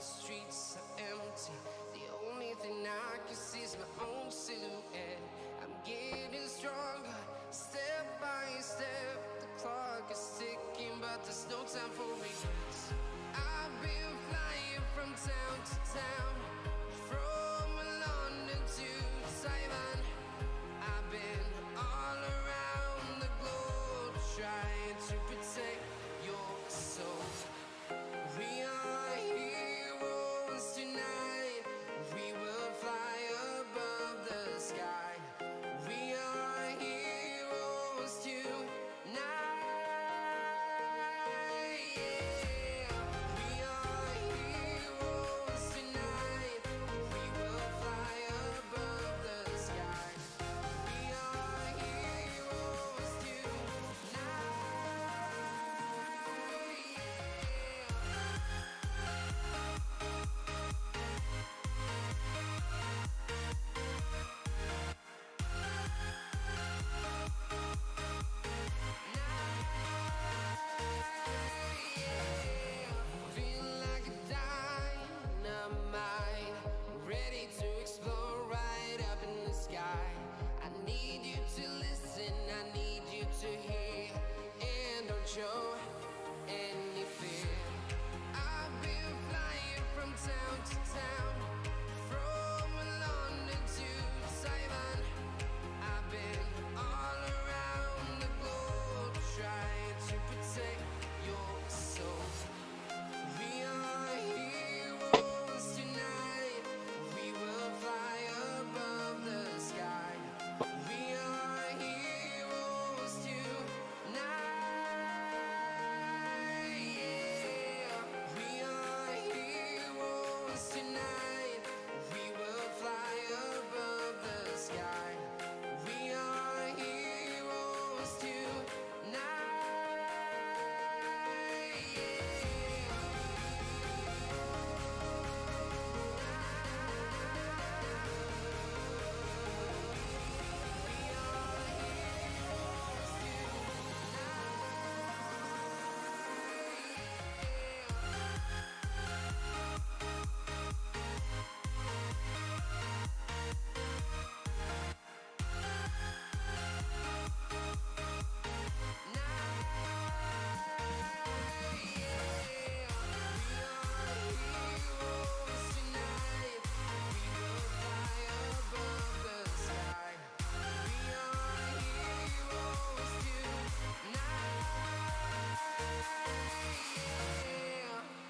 streets are empty. The only thing I can see is my own silhouette. I'm getting stronger, step by step. The clock is ticking, but there's no time for regrets. I've been flying from town to town, from London to Taiwan. I've been all around the globe, trying to protect your soul. We are heroes tonight. We will fly above the sky. We are heroes tonight. Yeah. We are heroes tonight. We will fly above the sky. We are heroes tonight. Yeah. Feel like a dynamite, ready to explode right up in the sky. I need you to listen, I need you to hear, and don't show any fear. I've been flying from town to town, from London to Taiwan. I've been all around the globe, trying to protect your soul. We are heroes tonight. We will fly above the sky. We are heroes tonight. Yeah. We are heroes tonight. We will fly above the sky. We are heroes tonight.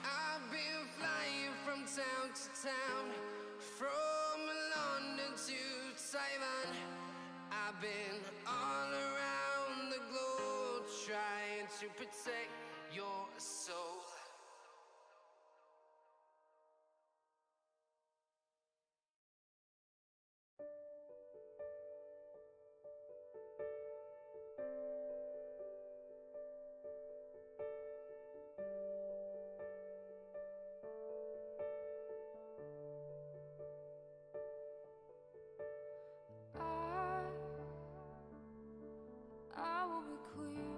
I've been flying from town to town, from London to Taiwan. I've been all around the globe, trying to protect your soul. I will be queen,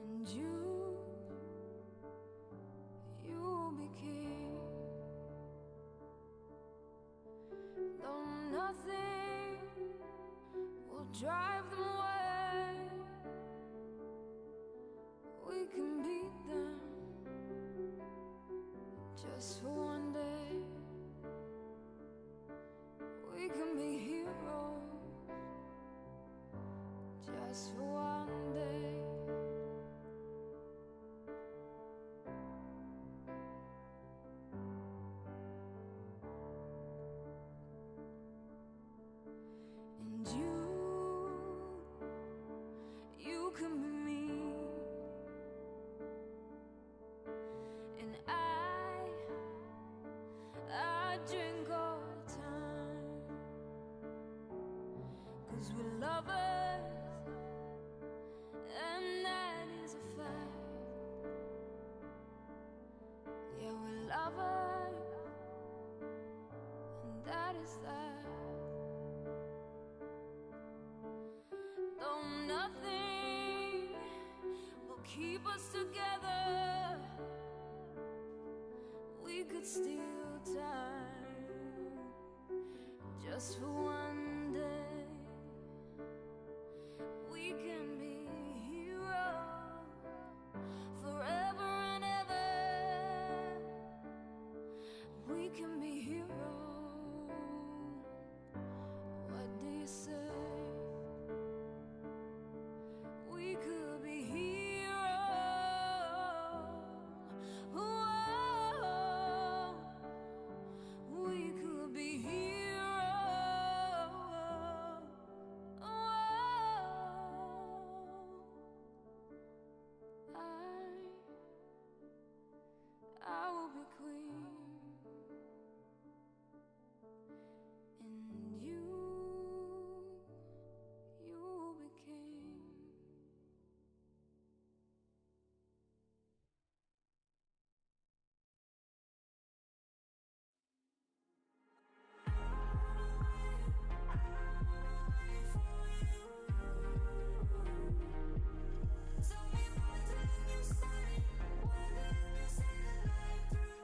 and you will be king. Though nothing will drive them away, we can beat them just for one day. We can be heroes just for one day. And you can be me, and I drink all the time, 'cause we're lovers, and that is a fact. Yeah, we're lovers, and that is that. Though nothing will keep us together, we could steal time just for one day. We can be heroes forever and ever. We can be heroes. What do you say? We could be heroes. Whoa. We could be heroes. I will be queen, and you will be king. Tell me why didn't you say? Why didn't you say the light through?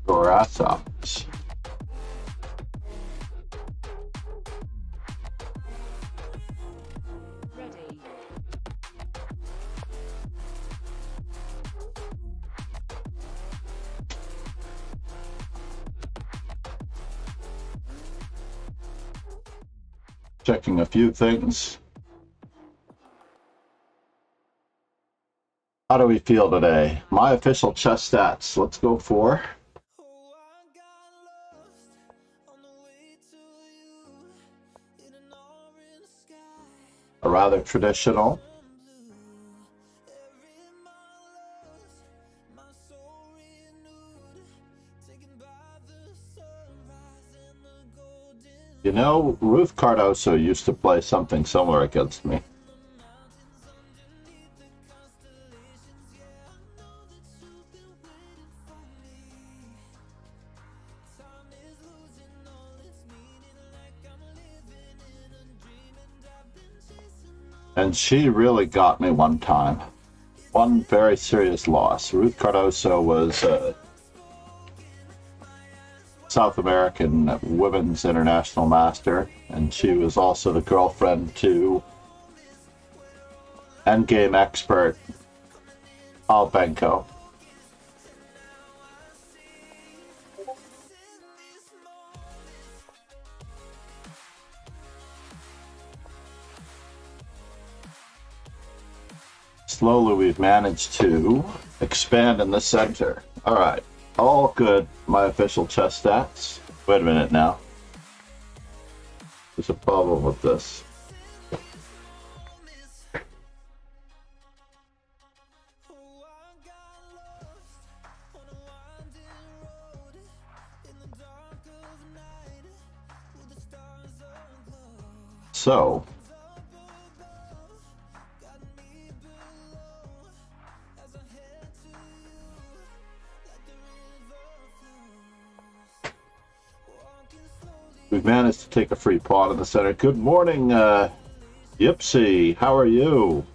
Grasshoppers. Ready. Checking a few things. How do we feel today? My official chess stats. Let's go for a rather traditional. You know, Ruth Cardoso used to play something similar against me. And she really got me one time. One very serious loss. Ruth Cardoso was a South American women's international master, and she was also the girlfriend to endgame expert Albenko. Slowly we've managed to Expand in the center. All right. All good. My official chess stats. Wait a minute now. There's a problem with this. So, we've managed to take a free pawn in the center. Good morning, Yipsy. How are you?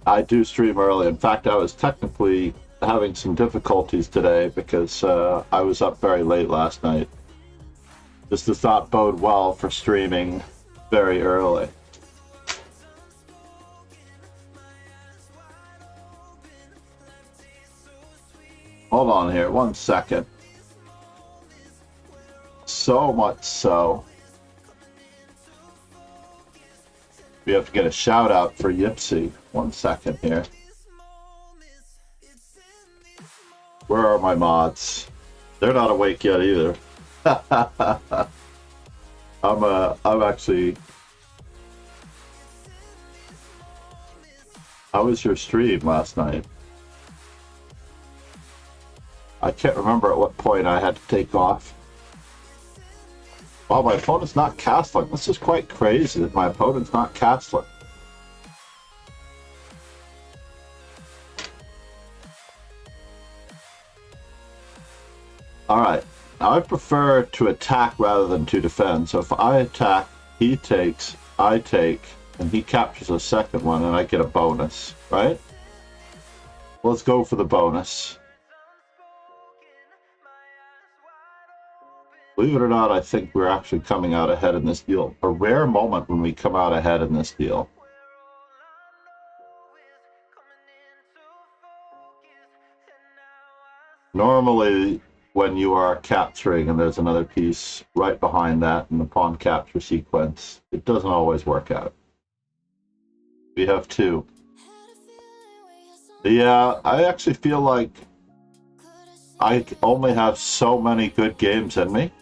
I do stream early. In fact, I was technically having some difficulties today because I was up very late last night. This does not bode well for streaming very early. Hold on here, 1 second. So much so. We have to get a shout out for Yipsy. 1 second here. Where are my mods? They're not awake yet either. I'm actually. How was your stream last night? I can't remember at what point I had to take off. Wow, my opponent's not castling. This is quite crazy that my opponent's not castling. Alright, now I prefer to attack rather than to defend. So if I attack, he takes, I take, and he captures a second one, and I get a bonus, right? Let's go for the bonus. Believe it or not, I think we're actually coming out ahead in this deal. A rare moment when we come out ahead in this deal. Normally, when you are capturing and there's another piece right behind that in the pawn capture sequence, it doesn't always work out. We have two. Yeah, I actually feel like I only have so many good games in me.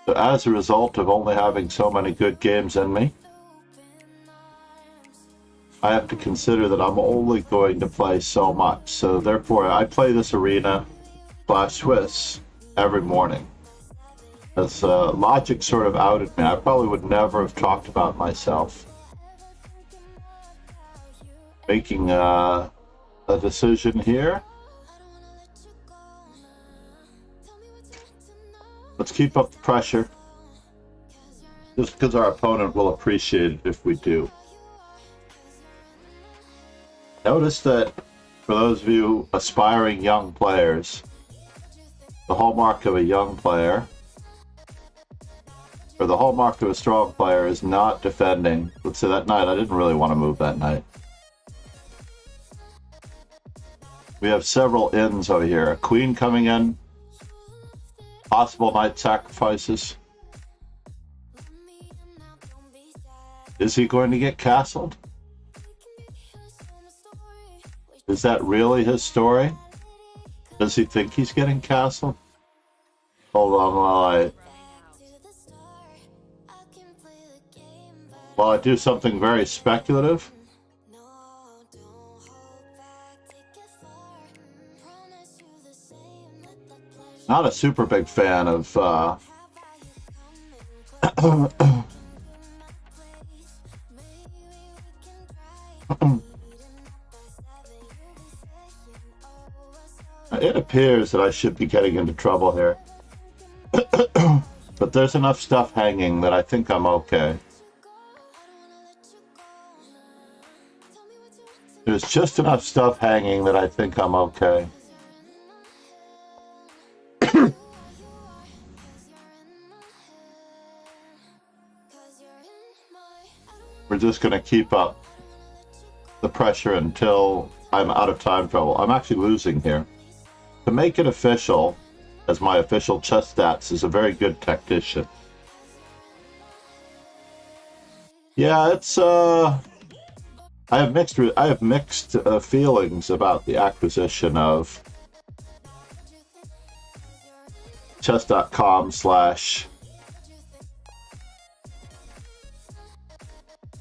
So as a result of only having so many good games in me, I have to consider that I'm only going to play so much. So therefore, I play this arena / Swiss every morning. As logic sort of outed me, I probably would never have talked about myself making a decision here. Let's keep up the pressure, just because our opponent will appreciate it if we do. Notice that for those of you aspiring young players, the hallmark of a young player, or the hallmark of a strong player, is not defending. Let's say that knight, I didn't really want to move that knight. We have several ins over here. A queen coming in. Possible knight sacrifices. Is he going to get castled? Is that really his story? Does he think he's getting castled? Hold on while I do something very speculative. Not a super big fan of it appears that I should be getting into trouble here. But there's enough stuff hanging that I think I'm okay. There's just enough stuff hanging that I think I'm okay. We're just going to keep up the pressure until I'm out of time trouble. I'm actually losing here. To make it official, as my official chess stats, is a very good tactician. Yeah, it's I have mixed feelings about the acquisition of chess.com /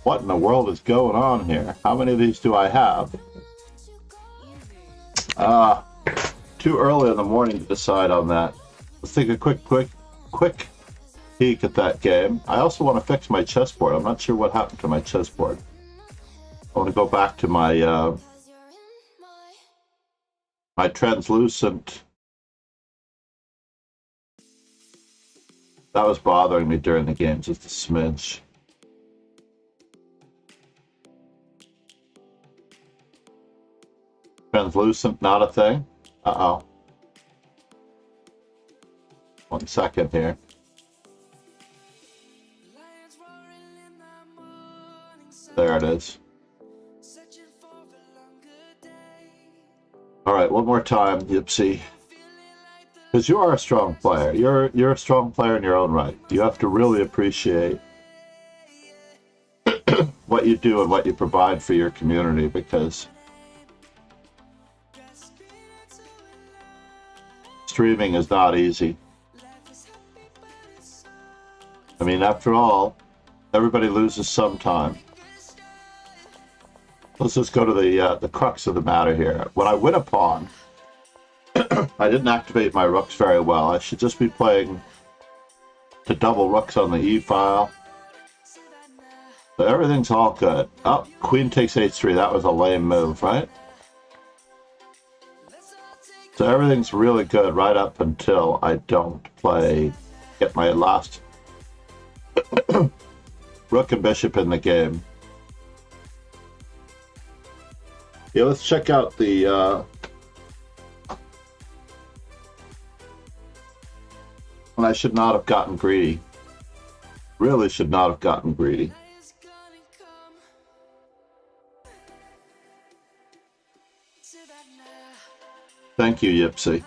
what in the world is going on here? How many of these do I have? Too early in the morning to decide on that. Let's take a quick peek at that game. I also want to fix my chessboard. I'm not sure what happened to my chessboard. I want to go back to my my translucent. That was bothering me during the game, just a smidge. Translucent, not a thing. Uh-oh. 1 second here. There it is. All right, one more time, Yipsy. Because you are a strong player. You're a strong player in your own right. You have to really appreciate what you do and what you provide for your community, because streaming is not easy. I mean, after all, everybody loses sometime. Let's just go to the crux of the matter here. When I win a pawn, I didn't activate my rooks very well. I should just be playing to double rooks on the e-file. So everything's all good. Oh, queen takes h3. That was a lame move, right? So everything's really good right up until I don't get my last rook and bishop in the game. Yeah, let's check out the and I should not have gotten greedy. Really should not have gotten greedy. Thank you, Yipsy.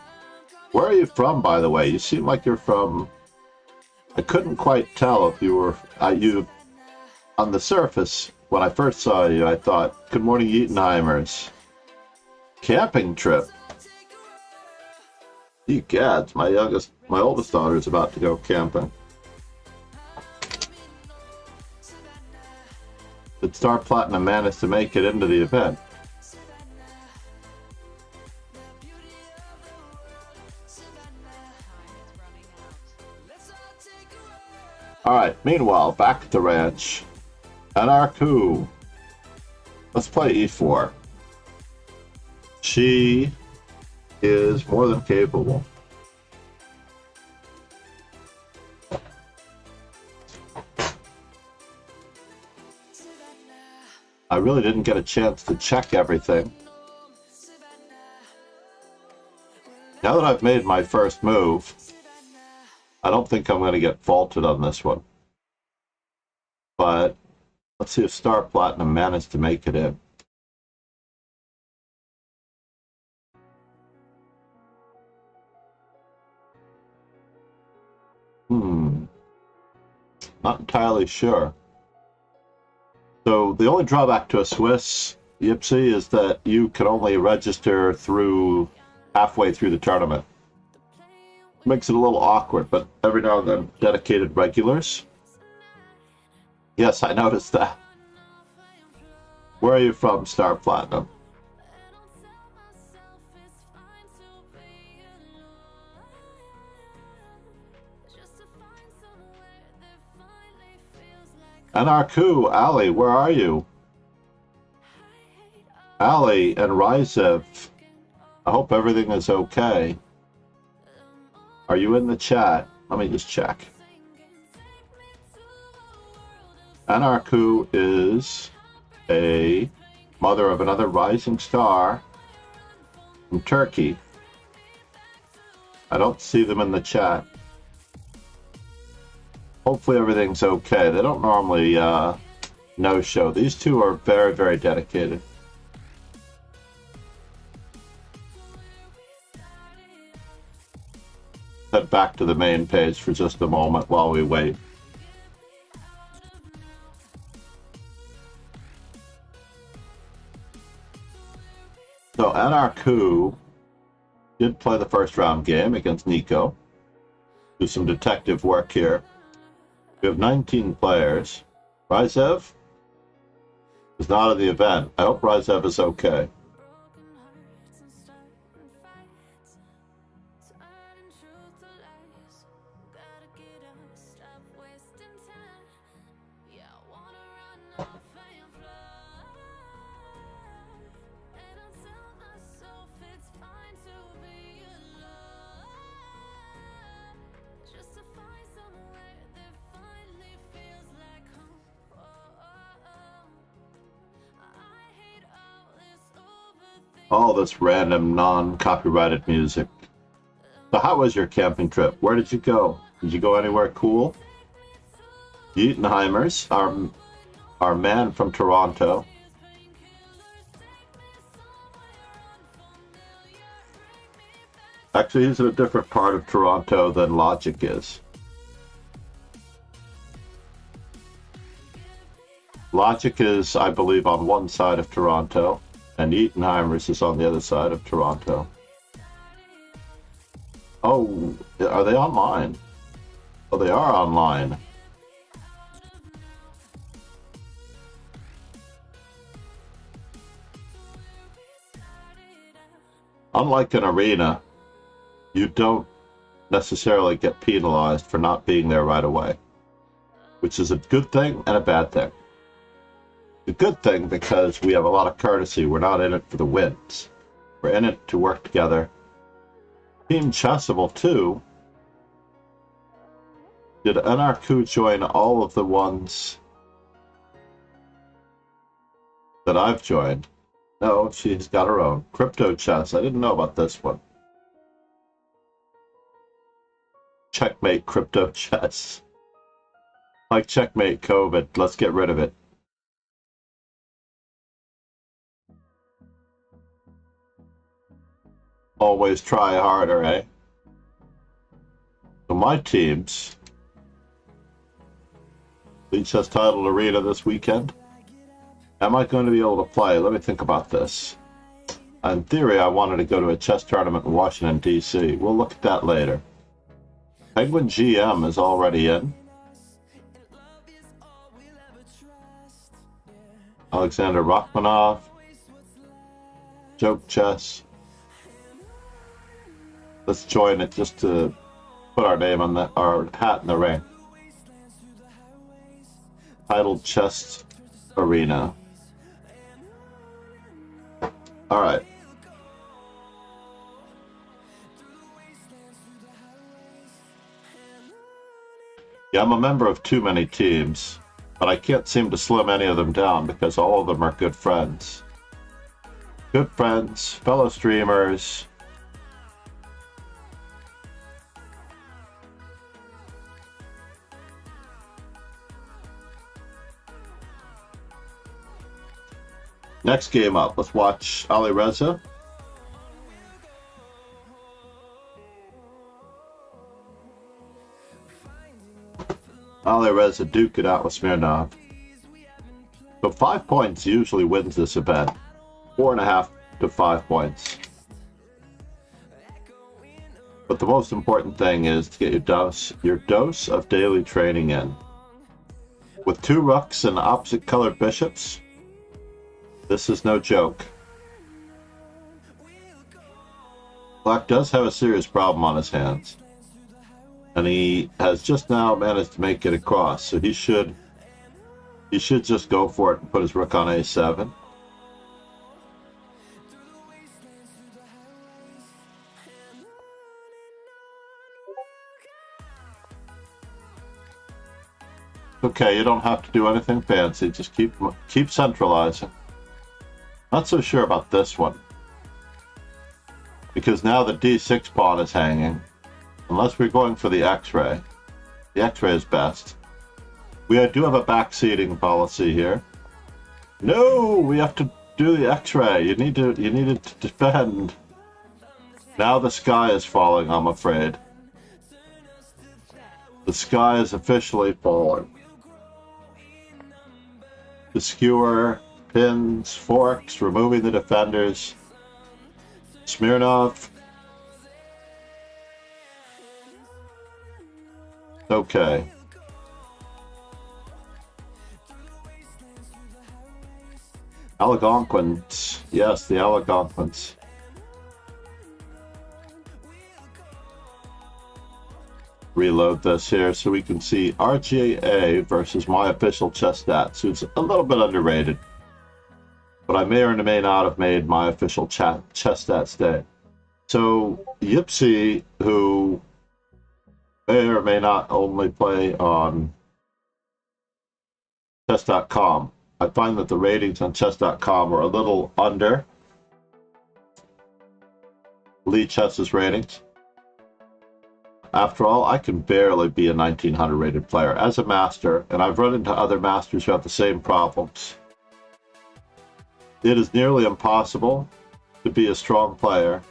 Where are you from, by the way? You seem like you're from... I couldn't quite tell if you were... you on the surface, when I first saw you, I thought, good morning, Yeatonheimers. Camping trip. Egads, my oldest daughter is about to go camping. Did Star Platinum manage to make it into the event? Alright, meanwhile, back at the ranch. And our coup. Let's play e4. She is more than capable. I really didn't get a chance to check everything. Now that I've made my first move, I don't think I'm going to get faulted on this one. But let's see if Star Platinum managed to make it in. Not entirely sure. So the only drawback to a Swiss, Yipsy, is that you can only register through halfway through the tournament. Makes it a little awkward, but every now and then, dedicated regulars. Yes, I noticed that. Where are you from, Star Platinum? And our coup, Ali, where are you? Ali and Ryzev, I hope everything is okay. Are you in the chat? Let me just check. Anarku is a mother of another rising star from Turkey. I don't see them in the chat. Hopefully everything's okay. They don't normally no-show. These two are very, very dedicated. Head back to the main page for just a moment while we wait. So Anarku did play the first round game against Nico. Do some detective work here. We have 19 players. Ryzev is not at the event. I hope Ryzev is okay. All this random non-copyrighted music. So how was your camping trip? Where did you go? Did you go anywhere cool? Yeatenheimers, our man from Toronto. Actually, he's in a different part of Toronto than Logic is. Logic is, I believe, on one side of Toronto, and Yeatenheimers is on the other side of Toronto. Oh, are they online? Oh, they are online. Unlike an arena, you don't necessarily get penalized for not being there right away, which is a good thing and a bad thing. The good thing because we have a lot of courtesy. We're not in it for the wins. We're in it to work together. Team Chessable too. Did Anarku join all of the ones that I've joined? No, she's got her own. Crypto Chess. I didn't know about this one. Checkmate Crypto Chess. Like Checkmate COVID. Let's get rid of it. Always try harder, eh? So my teams. Leech has titled Arena this weekend. Am I going to be able to play? Let me think about this. In theory, I wanted to go to a chess tournament in Washington, D.C. We'll look at that later. Penguin GM is already in. Alexander Rachmanov. Joke Chess. Let's join it just to put our name on our hat in the ring. Titled Chess Arena. All right. Yeah, I'm a member of too many teams, but I can't seem to slim any of them down because all of them are good friends. Good friends, fellow streamers. Next game up, let's watch Ali Reza. Ali Reza duke it out with Smirnov. So 5 points usually wins this event. 4.5 to 5 points. But the most important thing is to get your dose of daily training in. With 2 rooks and opposite colored bishops, this is no joke. Black does have a serious problem on his hands. And he has just now managed to make it across, so he should just go for it and put his rook on a7. Okay, you don't have to do anything fancy, just keep centralizing. Not so sure about this one. Because now the d6 pawn is hanging. Unless we're going for the x-ray. The x-ray is best. We do have a backseating policy here. No, we have to do the x-ray. You needed to defend. Now the sky is falling, I'm afraid. The sky is officially falling. The skewer, pins, forks, removing the defenders. Smirnov. Okay. Algonquins. Yes, the Algonquins. Reload this here so we can see RGA versus my official chess stats, who's a little bit underrated. But I may or may not have made my official chess stats day. So Yipsy, who may or may not only play on chess.com, I find that the ratings on chess.com are a little under Lee Chess's ratings. After all, I can barely be a 1900 rated player as a master, and I've run into other masters who have the same problems. It is nearly impossible to be a strong player.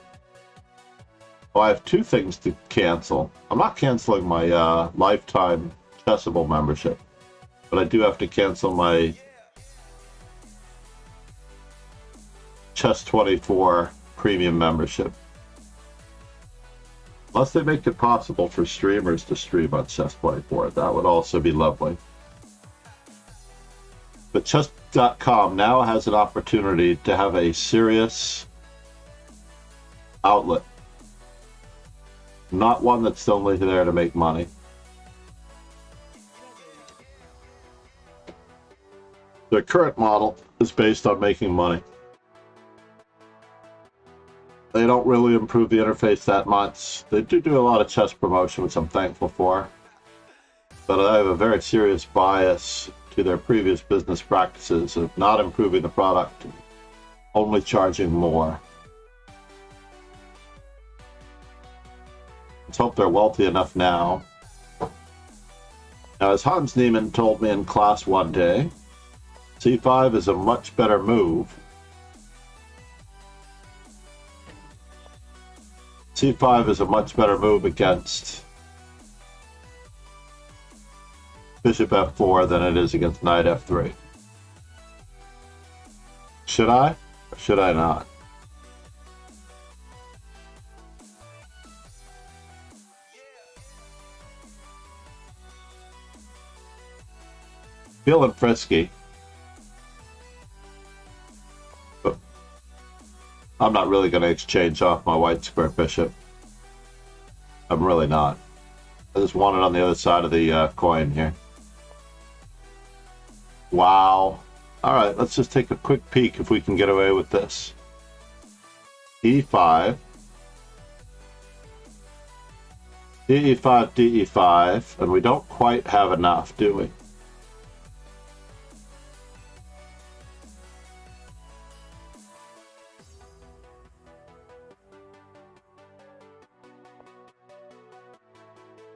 Well, I have two things to cancel. I'm not canceling my lifetime Chessable membership, but I do have to cancel my Chess24 premium membership. Unless they make it possible for streamers to stream on Chess24, that would also be lovely. But Chess.com now has an opportunity to have a serious outlet. Not one that's only there to make money. Their current model is based on making money. They don't really improve the interface that much. They do a lot of chess promotion, which I'm thankful for. But I have a very serious bias to their previous business practices of not improving the product, only charging more. Let's hope they're wealthy enough now. Now, as Hans Niemann told me in class one day, c5 is a much better move. c5 is a much better move against bishop f4 than it is against knight f3. Should I or should I not? Feeling frisky. But I'm not really going to exchange off my white square bishop. I'm really not. I just want it on the other side of the coin here. Wow. Alright, let's just take a quick peek if we can get away with this. e5. de5, de5, and we don't quite have enough, do we?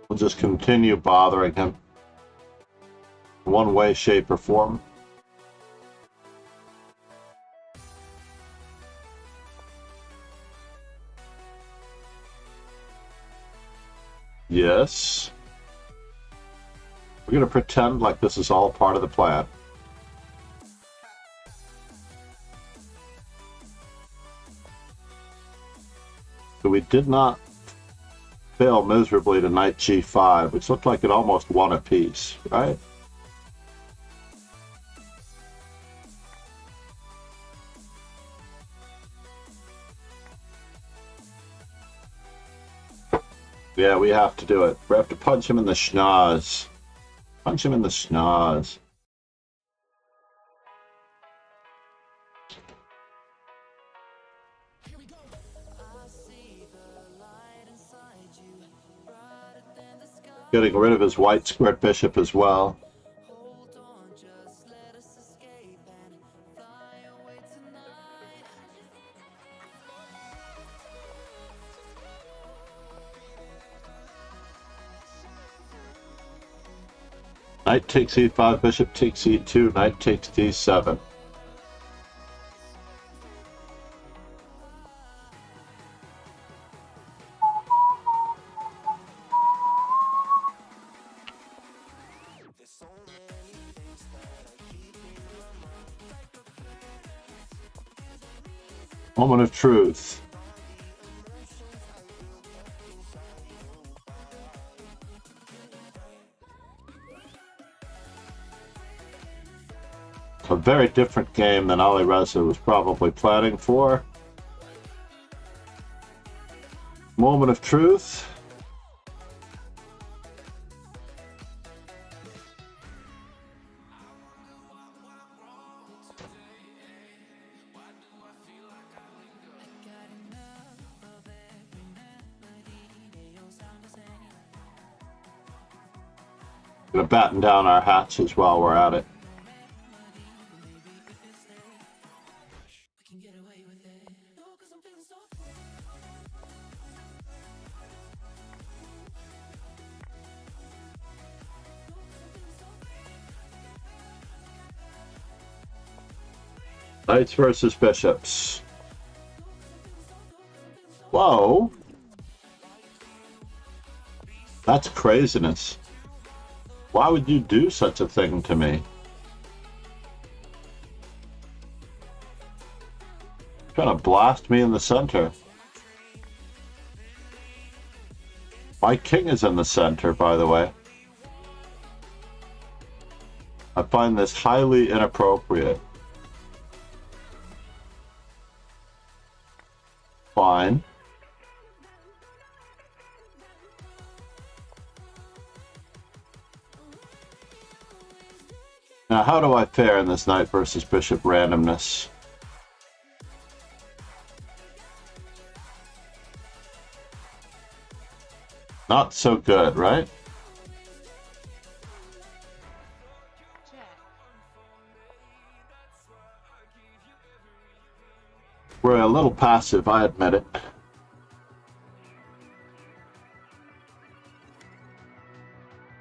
We'll just continue bothering him in one way, shape, or form. Yes. We're going to pretend like this is all part of the plan. So we did not fail miserably to knight g5, which looked like it almost won a piece, right? Yeah, we have to do it. We have to punch him in the schnoz. Punch him in the schnoz. Getting rid of his white squared bishop as well. Knight takes e5, bishop takes e2, knight takes d7. Moment of truth. very different game than Ali Reza was probably planning for. Moment of truth. Gonna batten down our hatches while we're at it. Knights versus bishops. Whoa. That's craziness. Why would you do such a thing to me? Trying to blast me in the center. My king is in the center, by the way. I find this highly inappropriate. Fine. Now, how do I fare in this knight versus bishop randomness? Not so good, right? We're a little passive, I admit it.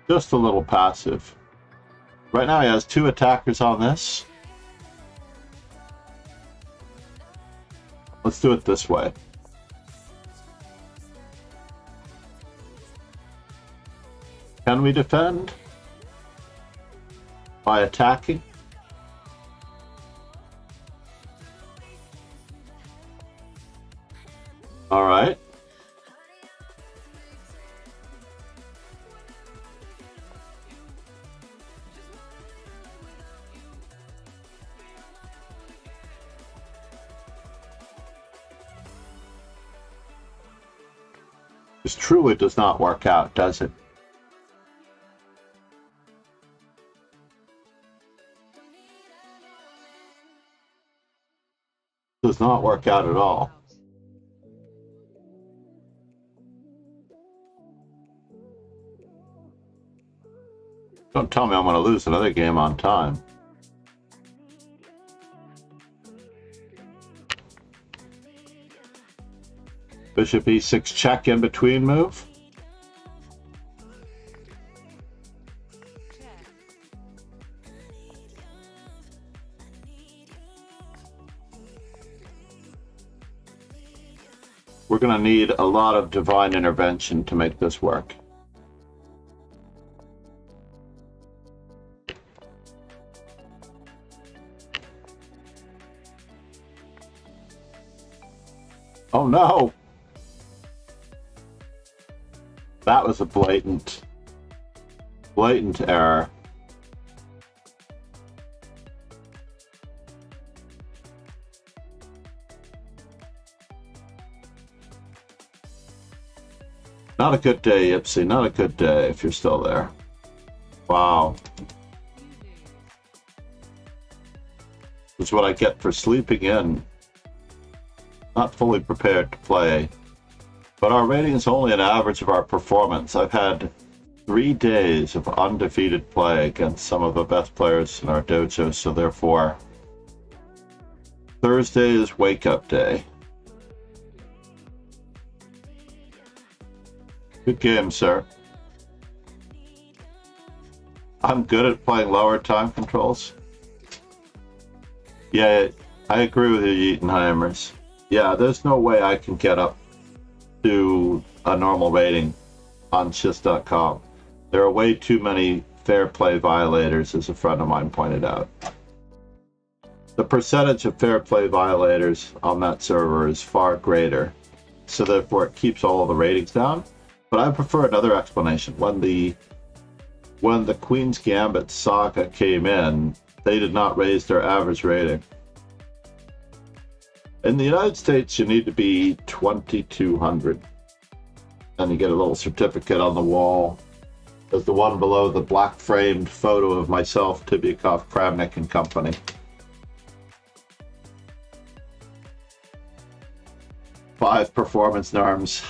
Just a little passive. Right now he has 2 attackers on this. Let's do it this way. Can we defend by attacking? All right. This truly does not work out, does it? Does not work out at all. Don't tell me I'm going to lose another game on time. Bishop e6 check in between move. We're going to need a lot of divine intervention to make this work. Oh no! That was a blatant error. Not a good day, Ipsy. Not a good day if you're still there. Wow. This is what I get for sleeping in. Not fully prepared to play. But our rating is only an average of our performance. I've had 3 days of undefeated play against some of the best players in our dojo, so therefore Thursday is wake-up day. Good game, sir. I'm good at playing lower time controls. Yeah, I agree with you, Yeatonheimers. Yeah, there's no way I can get up to a normal rating on Shiz.com. There are way too many fair play violators, as a friend of mine pointed out. The percentage of fair play violators on that server is far greater, so therefore it keeps all of the ratings down. But I prefer another explanation. When the Queen's Gambit saga came in, they did not raise their average rating. In the United States, you need to be 2,200. And you get a little certificate on the wall. There's the one below the black framed photo of myself, Tibiakov, Kramnik and company. Five performance norms.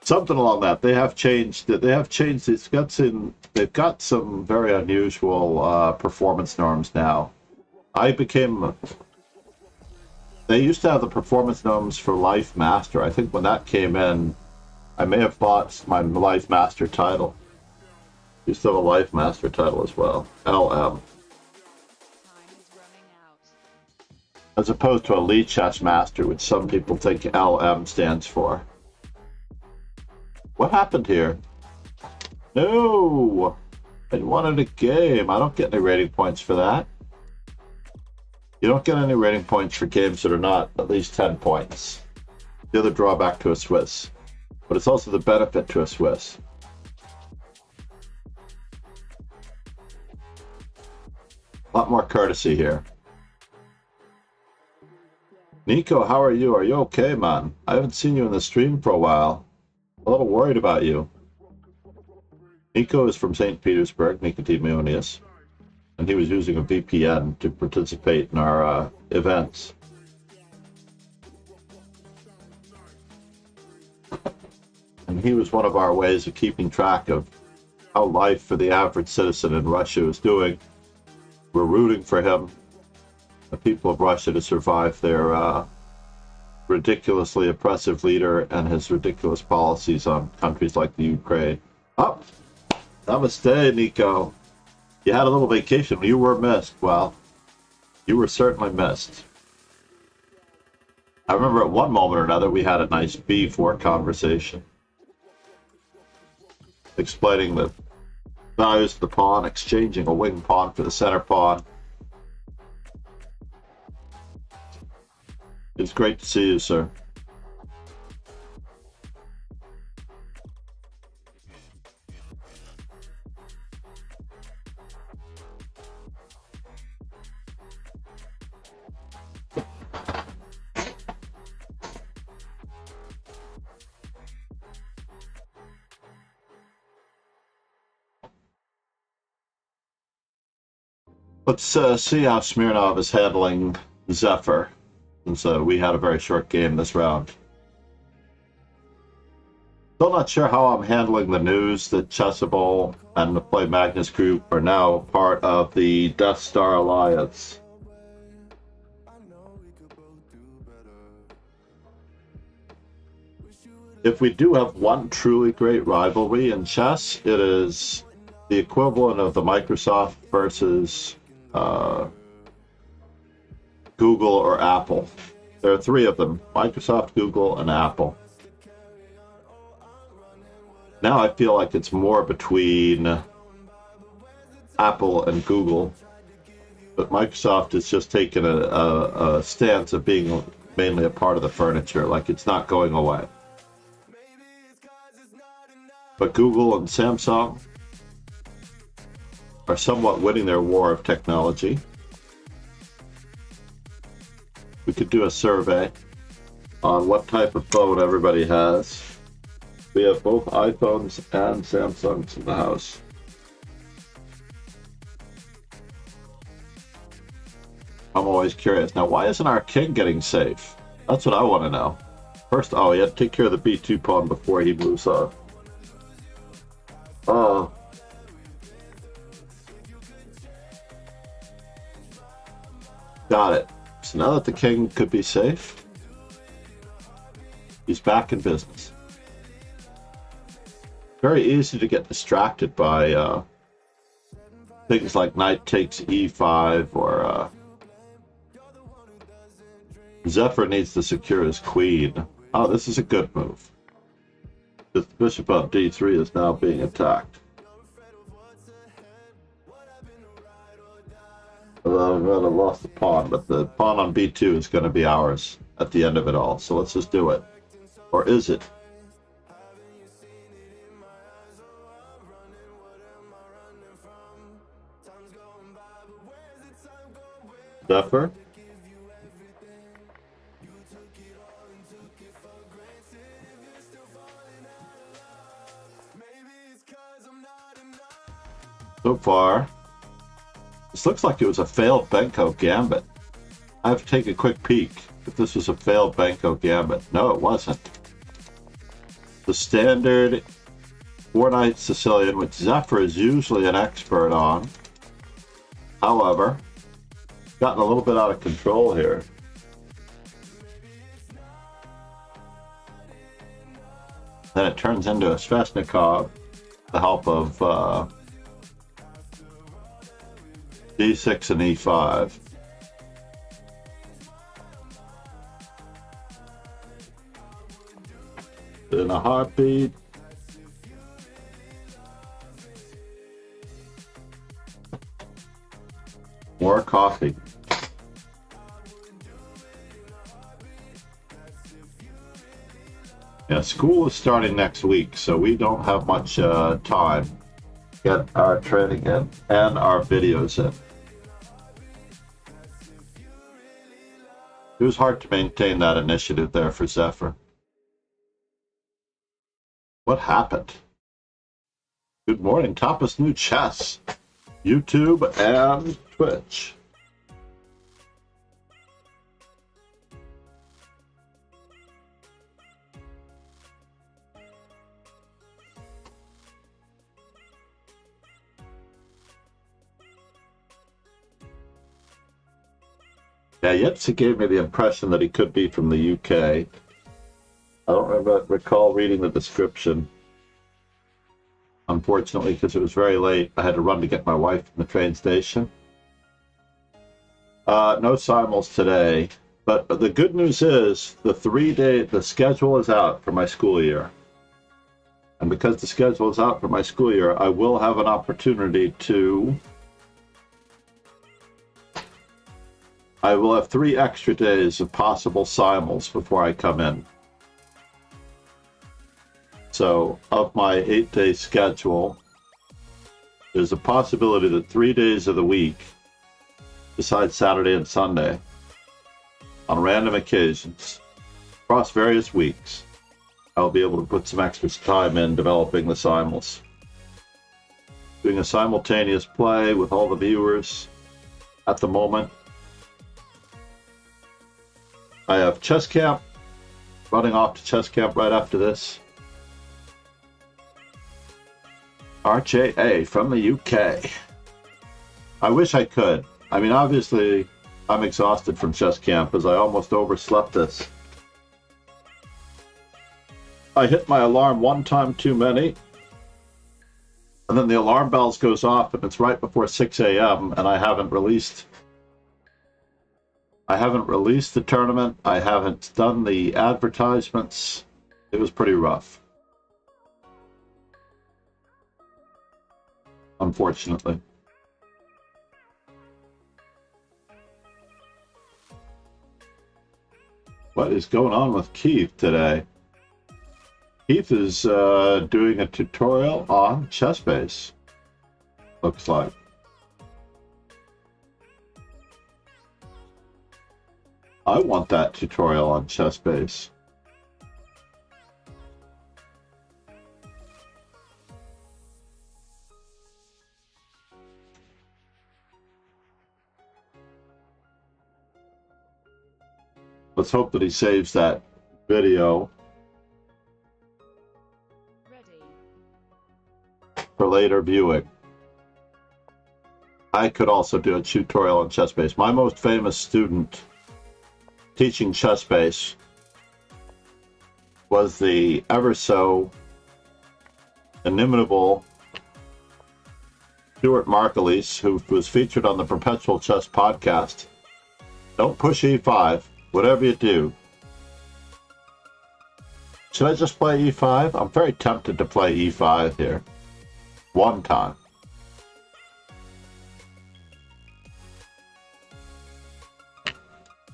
Something along that. They have changed. They've got some very unusual performance norms now. They used to have the performance norms for Life Master. I think when that came in, I may have bought my Life Master title. Used to have a Life Master title as well. LM. As opposed to a Lee Chess Master, which some people think LM stands for. What happened here? No! I wanted a game. I don't get any rating points for that. You don't get any rating points for games that are not at least 10 points. The other drawback to a Swiss. But it's also the benefit to a Swiss. A lot more courtesy here. Nico, how are you? Are you okay, man? I haven't seen you in the stream for a while. A little worried about you. Nico is from St. Petersburg, Nicodemus, and he was using a VPN to participate in our events. And he was one of our ways of keeping track of how life for the average citizen in Russia is doing. We're rooting for him, the people of Russia, to survive their ridiculously oppressive leader and his ridiculous policies on countries like the Ukraine. Oh, namaste, Nico. You had a little vacation. You were missed. Well, you were certainly missed. I remember at one moment or another we had a nice B4 conversation, explaining the values of the pawn, exchanging a wing pawn for the center pawn. It's great to see you, sir. Let's see how Smirnov is handling Zephyr. And so we had a very short game this round. Still not sure how I'm handling the news that Chessable and the Play Magnus group are now part of the Death Star Alliance. If we do have one truly great rivalry in chess, it is the equivalent of the Microsoft versus Google or Apple. There are three of them: Microsoft, Google, and Apple. Now I feel like it's more between Apple and Google, but Microsoft has just taken a stance of being mainly a part of the furniture, like it's not going away. But Google and Samsung are somewhat winning their war of technology. We could do a survey on what type of phone everybody has. We have both iPhones and Samsungs in the house. I'm always curious. Now, why isn't our king getting safe? That's what I want to know. First, he had to take care of the B2 pawn before he moves on. Got it. So now that the king could be safe, he's back in business. Very easy to get distracted by things like knight takes e5 or Zephyr needs to secure his queen. Oh, this is a good move. The bishop on d3 is now being attacked. I've lost the pawn, but the pawn on b2 is going to be ours at the end of it all. So let's just do it. Or is it? Zephyr. So far, this looks like it was a failed Benko Gambit. I have to take a quick peek if this was a failed Benko Gambit. No, it wasn't. The standard 4-Knight Sicilian, which Zephyr is usually an expert on. However, gotten a little bit out of control here. Then it turns into a Sveshnikov with the help of D6 and E5. In a heartbeat. More coffee. Yeah, school is starting next week, so we don't have much time to get our training in and our videos in. It was hard to maintain that initiative there for Zephyr. What happened? Good morning, Tapas New Chess, YouTube and Twitch. Yeah, Yetzi gave me the impression that he could be from the UK. I don't recall reading the description. Unfortunately, because it was very late, I had to run to get my wife from the train station. No simul's today, but the good news is the schedule is out for my school year. And because the schedule is out for my school year, I will have an opportunity to... I will have 3 extra days of possible simuls before I come in. So, of my 8-day schedule, there's a possibility that 3 days of the week, besides Saturday and Sunday, on random occasions, across various weeks, I'll be able to put some extra time in developing the simuls. Doing a simultaneous play with all the viewers at the moment. I have chess camp, running off to chess camp right after this. RJA from the UK. I wish I could. I mean, obviously, I'm exhausted from chess camp as I almost overslept this. I hit my alarm one time too many, and then the alarm bells goes off and it's right before 6 a.m. and I haven't released the tournament. I haven't done the advertisements. It was pretty rough. Unfortunately. What is going on with Keith today? Keith is doing a tutorial on ChessBase. Looks like. I want that tutorial on ChessBase. Let's hope that he saves that video for later viewing. I could also do a tutorial on ChessBase. My most famous student teaching ChessBase was the ever so inimitable Stuart Markleese, who was featured on the Perpetual Chess podcast. Don't push E5, whatever you do. Should I just play E5? I'm very tempted to play E5 here. One time.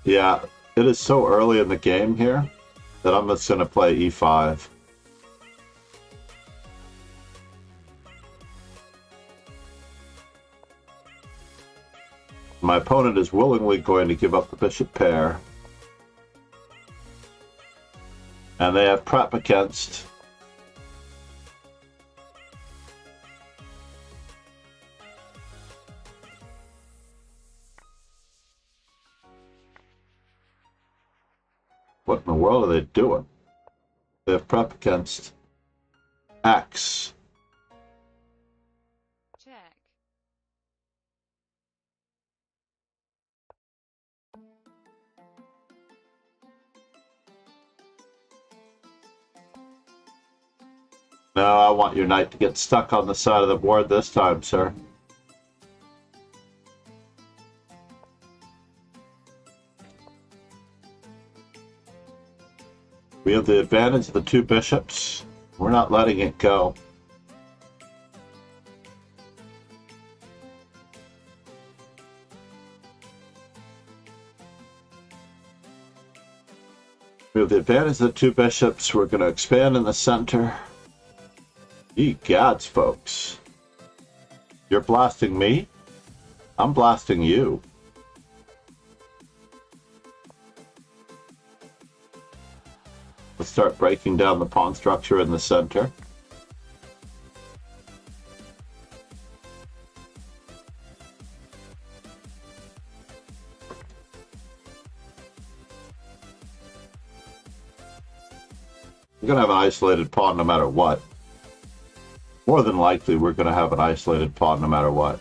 Yeah, it is so early in the game here that I'm just going to play E5. My opponent is willingly going to give up the bishop pair. And they have prep against. What in the world are they doing? They have prep against X. Check. No, I want your knight to get stuck on the side of the board this time, sir. We have the advantage of the two bishops. We're not letting it go. We have the advantage of the two bishops. We're going to expand in the center. Ye gods, folks. You're blasting me? I'm blasting you. Let's start breaking down the pawn structure in the center. We're going to have an isolated pawn no matter what. More than likely, we're going to have an isolated pawn no matter what.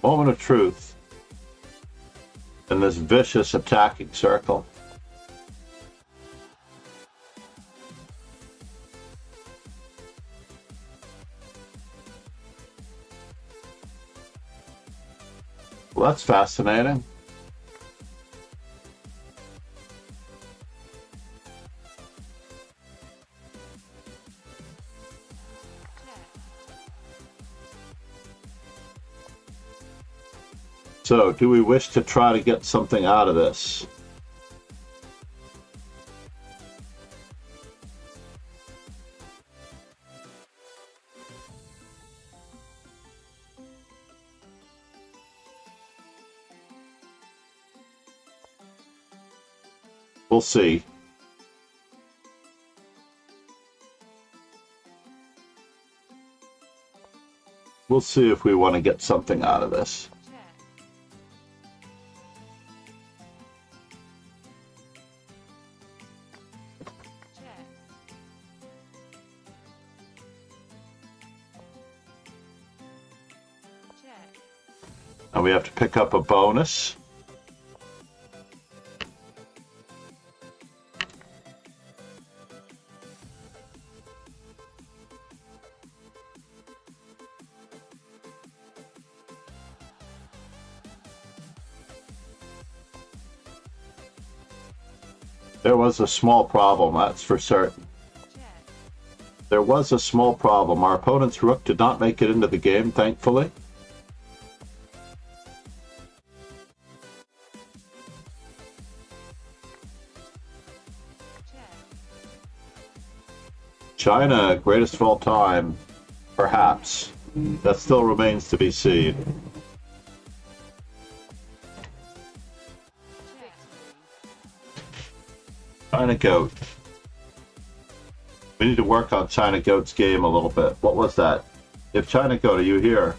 Moment of truth in this vicious attacking circle. Well, that's fascinating. So, do we wish to try to get something out of this? We'll see. We'll see if we want to get something out of this. And we have to pick up a bonus. There was a small problem, that's for certain. There was a small problem. Our opponent's rook did not make it into the game, thankfully. China, greatest of all time, perhaps. That still remains to be seen. China Goat. We need to work on China Goat's game a little bit. What was that? If China Goat, are you here?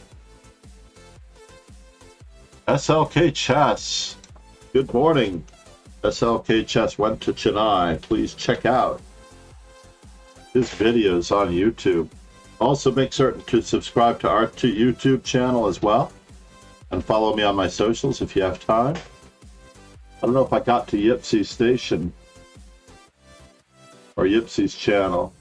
SLK Chess. Good morning. SLK Chess went to Chennai. Please check out his videos on YouTube. Also make certain to subscribe to our YouTube channel as well. And follow me on my socials if you have time. I don't know if I got to Yipsy's station. Or Yipsy's channel.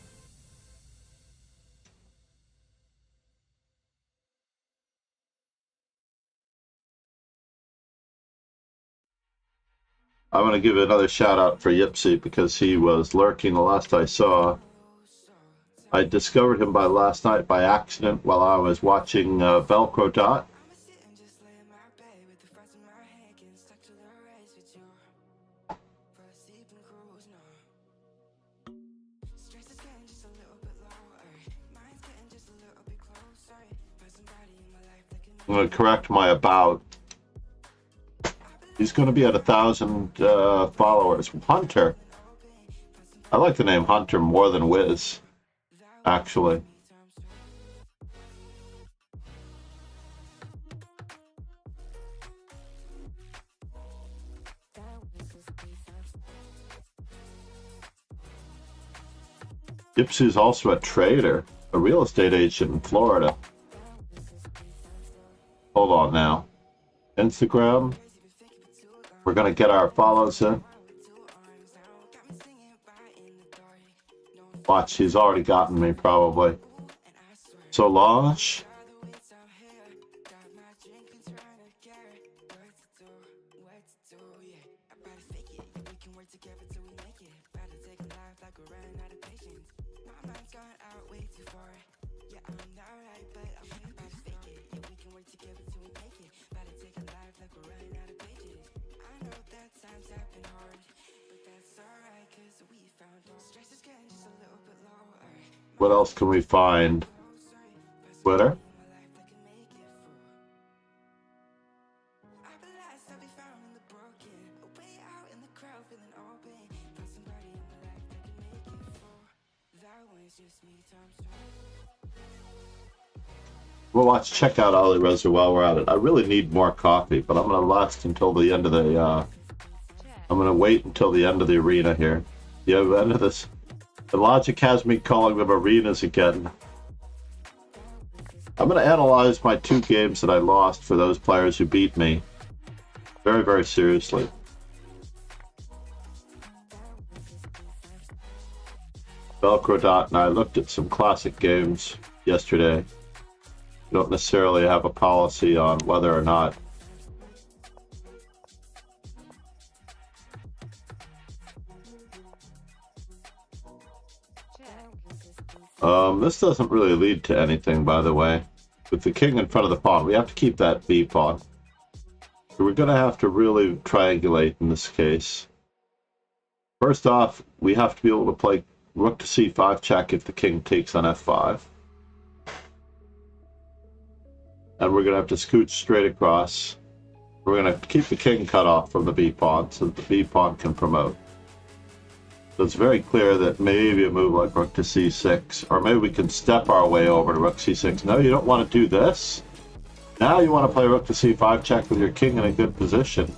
I'm going to give another shout out for Yipsy because he was lurking the last I saw. I discovered him by last night by accident while I was watching Velcro Dot. I'm going to correct my about. He's going to be at 1,000 followers. Hunter. I like the name Hunter more than Wiz, actually. Gypsy's also a trader, a real estate agent in Florida. Hold on now. Instagram. We're going to get our follows in. Watch, he's already gotten me probably. Solange. What else can we find? Twitter? Well, watch, check out Ollie Reser while we're at it. I really need more coffee, but I'm going to last until the end of the, I'm going to wait until the end of the arena here. The end of this. The logic has me calling them arenas again. I'm going to analyze my 2 games that I lost for those players who beat me very, very seriously. Velcro Dot and I looked at some classic games yesterday. We don't necessarily have a policy on whether or not this doesn't really lead to anything, by the way. With the king in front of the pawn, we have to keep that b pawn. So we're going to have to really triangulate in this case. First off, we have to be able to play rook to c5 check if the king takes on f5. And we're going to have to scooch straight across. We're going to keep the king cut off from the b pawn so that the b pawn can promote. So it's very clear that maybe a move like rook to c6, or maybe we can step our way over to rook c6. No, you don't want to do this. Now you want to play rook to c5 check with your king in a good position.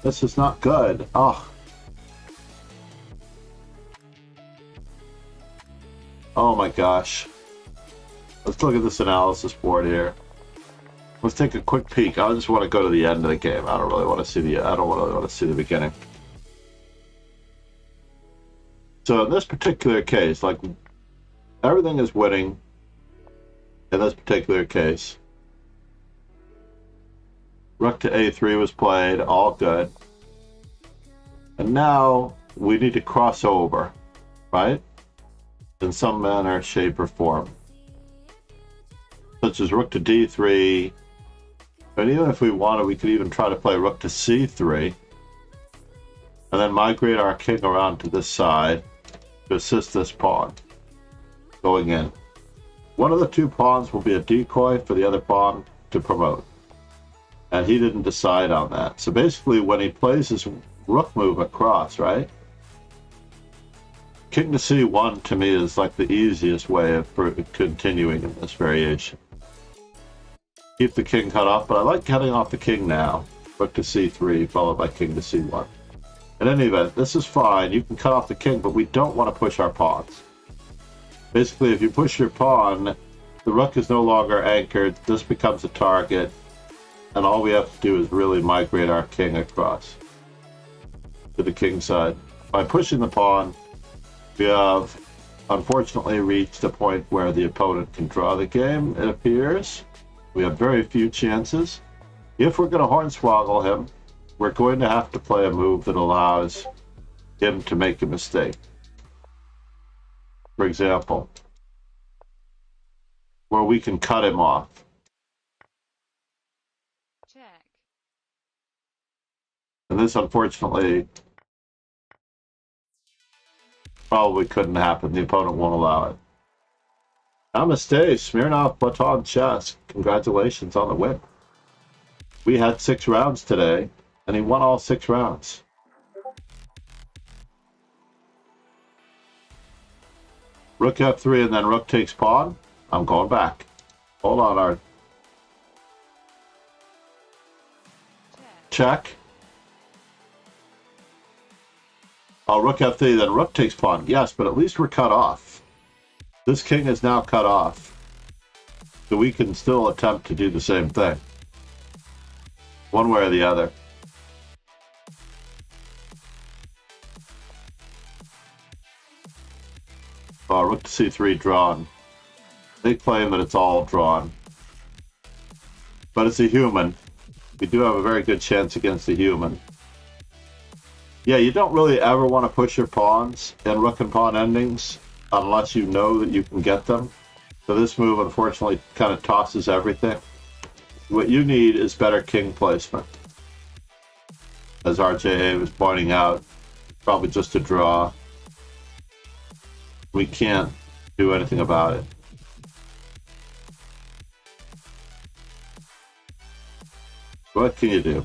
This is not good. Oh. Oh my gosh. Let's look at this analysis board here. Let's take a quick peek. I just want to go to the end of the game. I don't really want to see the beginning. So in this particular case, like, everything is winning in this particular case. Rook to a3 was played, all good. And now we need to cross over, right? In some manner, shape, or form. Such as rook to d3. And even if we wanted, we could even try to play rook to c3. And then migrate our king around to this side to assist this pawn going in. One of the 2 pawns will be a decoy for the other pawn to promote. And he didn't decide on that. So basically, when he plays his rook move across, right? King to c1 to me is like the easiest way of continuing in this variation. Keep the king cut off, but I like cutting off the king now. Rook to c3 followed by king to c1. In any event, this is fine. You can cut off the king, but we don't want to push our pawns. Basically, if you push your pawn, the rook is no longer anchored. This becomes a target. And all we have to do is really migrate our king across to the king side. By pushing the pawn, we have unfortunately reached a point where the opponent can draw the game, it appears. We have very few chances. If we're going to hornswoggle him, we're going to have to play a move that allows him to make a mistake. For example, where we can cut him off. Check. And this, unfortunately, probably couldn't happen. The opponent won't allow it. Namaste, Smirnov Baton Chess. Congratulations on the win. We had 6 rounds today, and he won all 6 rounds. Rook F3 and then rook takes pawn. I'm going back. Hold on, Art. Check. Oh, rook F3, then rook takes pawn. Yes, but at least we're cut off. This king is now cut off. So we can still attempt to do the same thing. One way or the other. Oh, rook to c3 drawn. They claim that it's all drawn. But it's a human. We do have a very good chance against a human. Yeah, you don't really ever want to push your pawns in rook and pawn endings unless you know that you can get them. So this move, unfortunately, kind of tosses everything. What you need is better king placement. As RJA was pointing out, probably just a draw. We can't do anything about it. What can you do?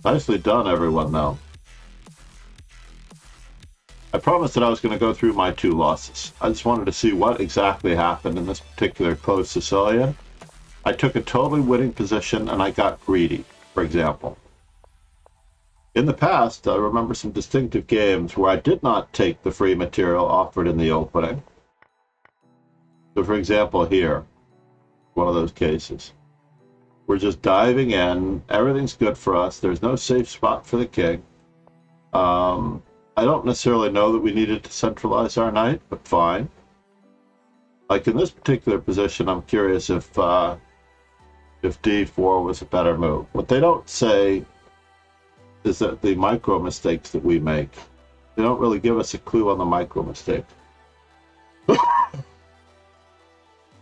Nicely done, everyone, though. I promised that I was going to go through my 2 losses. I just wanted to see what exactly happened in this particular close Sicilian. I took a totally winning position and I got greedy, for example. In the past, I remember some distinctive games where I did not take the free material offered in the opening. So, for example, here, one of those cases. We're just diving in. Everything's good for us. There's no safe spot for the king. I don't necessarily know that we needed to centralize our knight, but fine. Like in this particular position, I'm curious if d4 was a better move. What they don't say is that the micro mistakes that we make, they don't really give us a clue on the micro mistake. In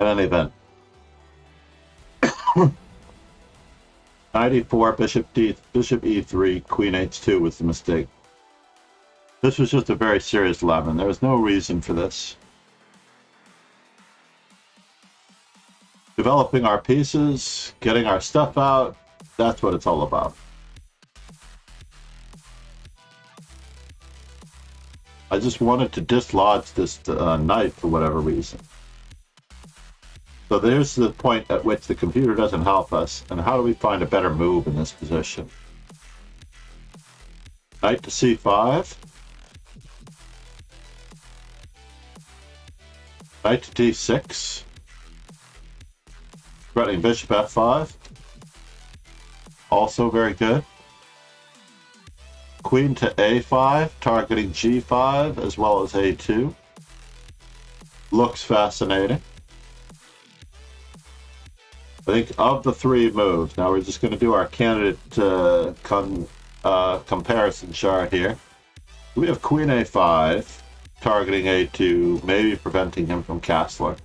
any event. Knight e4, bishop e3, queen h2 was the mistake. This was just a very serious lemon. There was no reason for this. Developing our pieces, getting our stuff out, that's what it's all about. I just wanted to dislodge this knight for whatever reason. So there's the point at which the computer doesn't help us, and how do we find a better move in this position? Knight to c5. Knight to d6. Threatening bishop f5. Also very good. Queen to a5, targeting g5 as well as a2. Looks fascinating. I think of the 3 moves, now we're just going to do our candidate comparison chart here. We have queen a5, targeting a2, maybe preventing him from castling.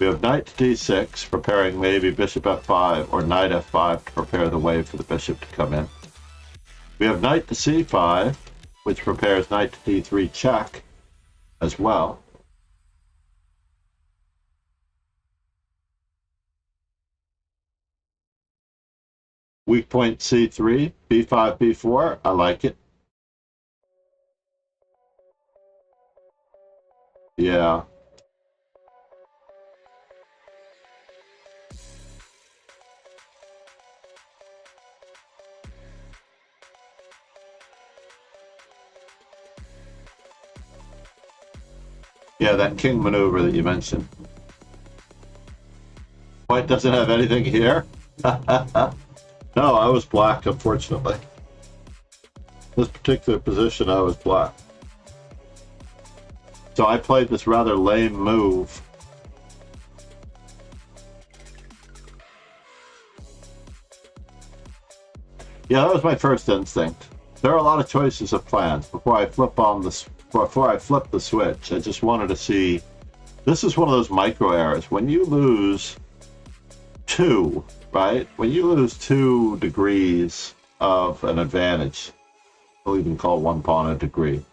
We have knight to d6, preparing maybe bishop f5 or knight f5 to prepare the way for the bishop to come in. We have knight to c5, which prepares knight to d3 check as well. Weak point c3, b5, b4, I like it. Yeah. Yeah, that king maneuver that you mentioned. White doesn't have anything here. No, I was black, unfortunately. This particular position, I was black. So I played this rather lame move. Yeah, that was my first instinct. There are a lot of choices of plans before I flip the switch. I just wanted to see. This is one of those micro errors. When you lose 2, right? When you lose 2 degrees of an advantage, we'll even call one pawn a degree.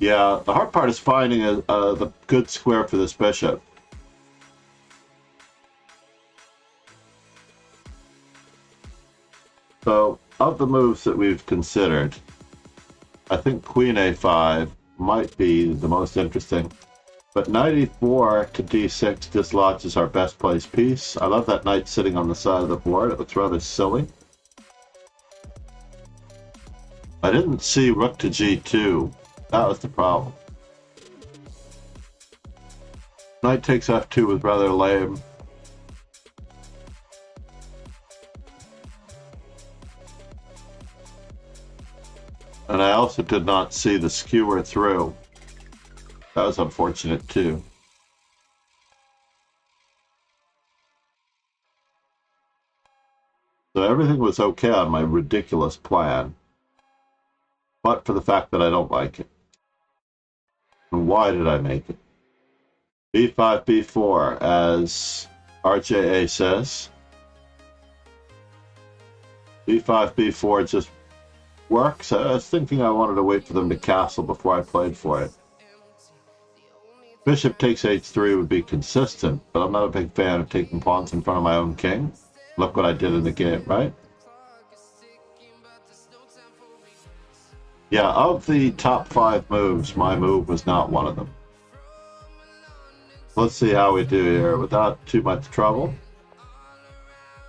Yeah, the hard part is finding the good square for this bishop. So, of the moves that we've considered, I think Queen A5 might be the most interesting. But knight e4 to d6 dislodges our best placed piece. I love that knight sitting on the side of the board. It looks rather silly. I didn't see rook to g2. That was the problem. Knight takes f2 was rather lame. And I also did not see the skewer through. That was unfortunate too. So everything was okay on my ridiculous plan, but for the fact that I don't like it. And why did I make it? b5, b4, as RJA says. b5, b4 just works. I was thinking I wanted to wait for them to castle before I played for it. Bishop takes h3 would be consistent, but I'm not a big fan of taking pawns in front of my own king. Look what I did in the game, right? Yeah, of the top 5 moves, my move was not one of them. Let's see how we do here without too much trouble.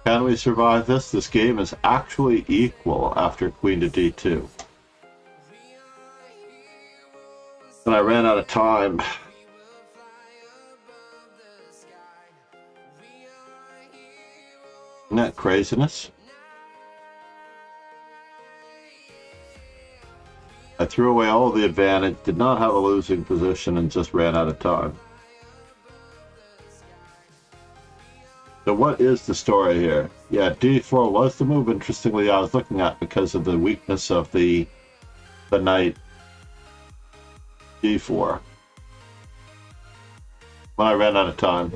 Can we survive this? This game is actually equal after queen to d2. And I ran out of time. Isn't that craziness? I threw away all the advantage, did not have a losing position, and just ran out of time. So what is the story here? Yeah, d4 was the move, interestingly, I was looking at because of the weakness of the knight d4. When I ran out of time.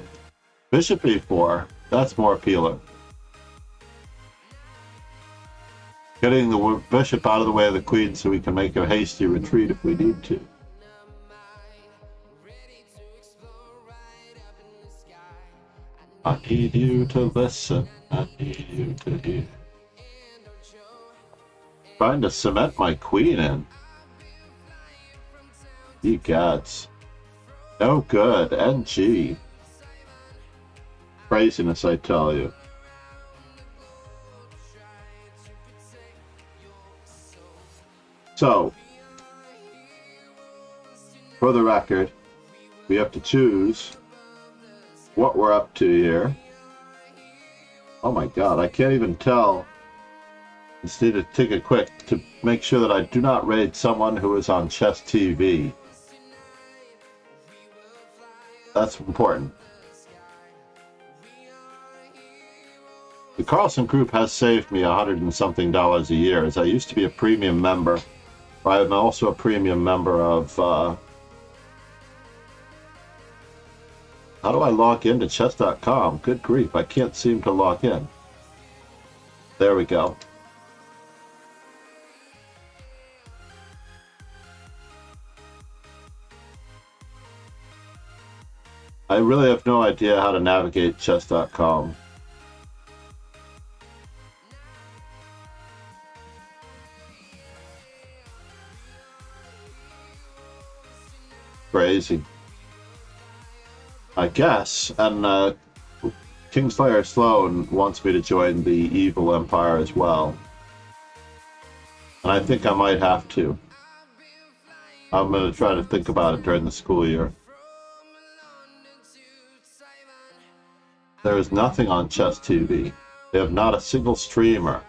Bishop e4, that's more appealing. Getting the bishop out of the way of the queen so we can make a hasty retreat if we need to. I need you to listen. I need you to hear. Trying to cement my queen in. You gods. No good. NG. Craziness, I tell you. So, for the record, we have to choose what we're up to here. Oh my god, I can't even tell. Just need to take a quick to make sure that I do not raid someone who is on Chess TV. That's important. The Carlson Group has saved me $100 and something a year, as I used to be a premium member. I'm also a premium member of, how do I log into chess.com? Good grief, I can't seem to log in. There we go. I really have no idea how to navigate chess.com. Crazy. I guess, and Kingslayer Sloan wants me to join the Evil Empire as well. And I think I might have to. I'm going to try to think about it during the school year. There is nothing on Chess TV. They have not a single streamer.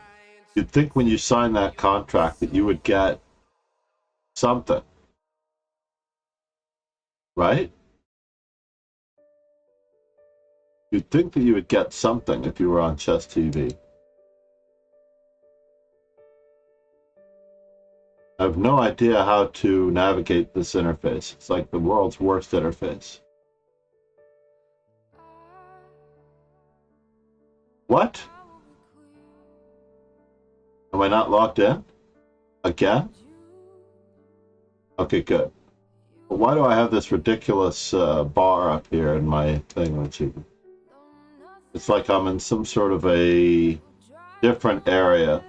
You'd think when you sign that contract that you would get something. Right? You'd think that you would get something if you were on Chess TV. I have no idea how to navigate this interface. It's like the world's worst interface. What? Am I not logged in? Again? Okay, good. Why do I have this ridiculous bar up here in my thing? It's like I'm in some sort of a different area.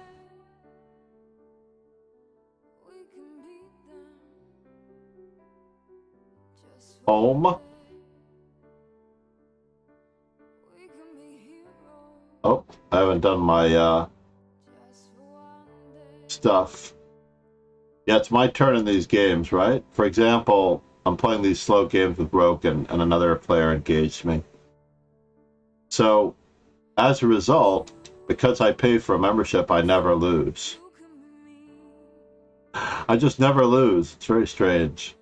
Home. Oh, I haven't done my stuff. Yeah, it's my turn in these games, right? For example, I'm playing these slow games with Broken, and another player engaged me. So, as a result, because I pay for a membership, I never lose. I just never lose. It's very strange.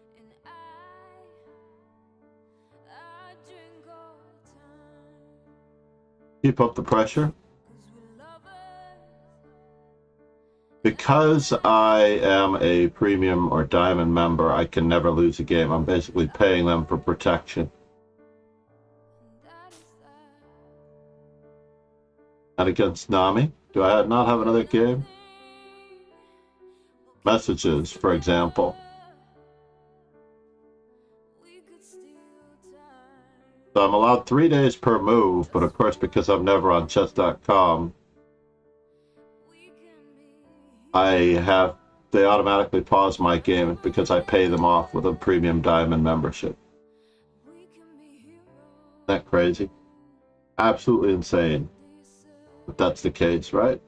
Keep up the pressure. Because I am a premium or diamond member, I can never lose a game. I'm basically paying them for protection. And against Nami, do I not have another game? Messages, for example. So I'm allowed 3 days per move, but of course, because I'm never on chess.com, they automatically pause my game because I pay them off with a premium diamond membership. Isn't that crazy? Absolutely insane. But that's the case, right?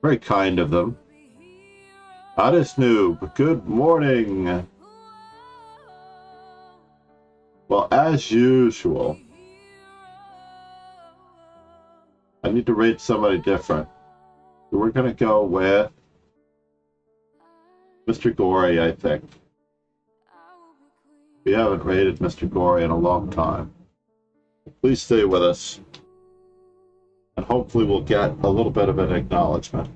Very kind of them. Honest Noob, good morning. Well, as usual, I need to rate somebody different. So we're going to go with Mr. Gory, I think. We haven't rated Mr. Gory in a long time. Please stay with us. And hopefully we'll get a little bit of an acknowledgement.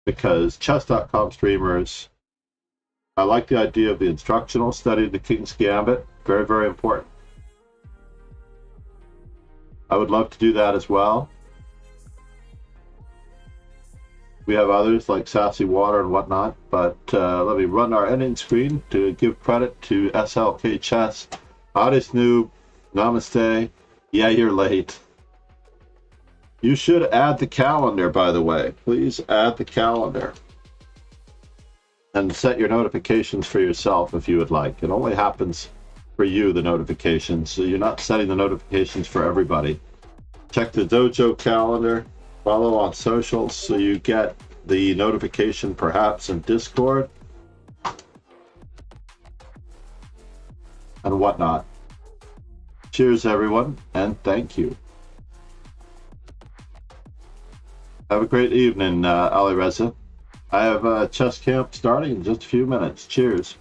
Because chess.com streamers, I like the idea of the instructional study of the King's Gambit. Very, very important. I would love to do that as well. We have others like Sassy Water and whatnot, but let me run our ending screen to give credit to SLK Chess. Honest Noob, namaste. Yeah, you're late. You should add the calendar, by the way. Please add the calendar. And set your notifications for yourself if you would like. It only happens for you, the notifications, so you're not setting the notifications for everybody. Check the dojo calendar, follow on socials so you get the notification perhaps in Discord and whatnot. Cheers, everyone, and thank you. Have a great evening, Ali Reza. I have a chess camp starting in just a few minutes. Cheers.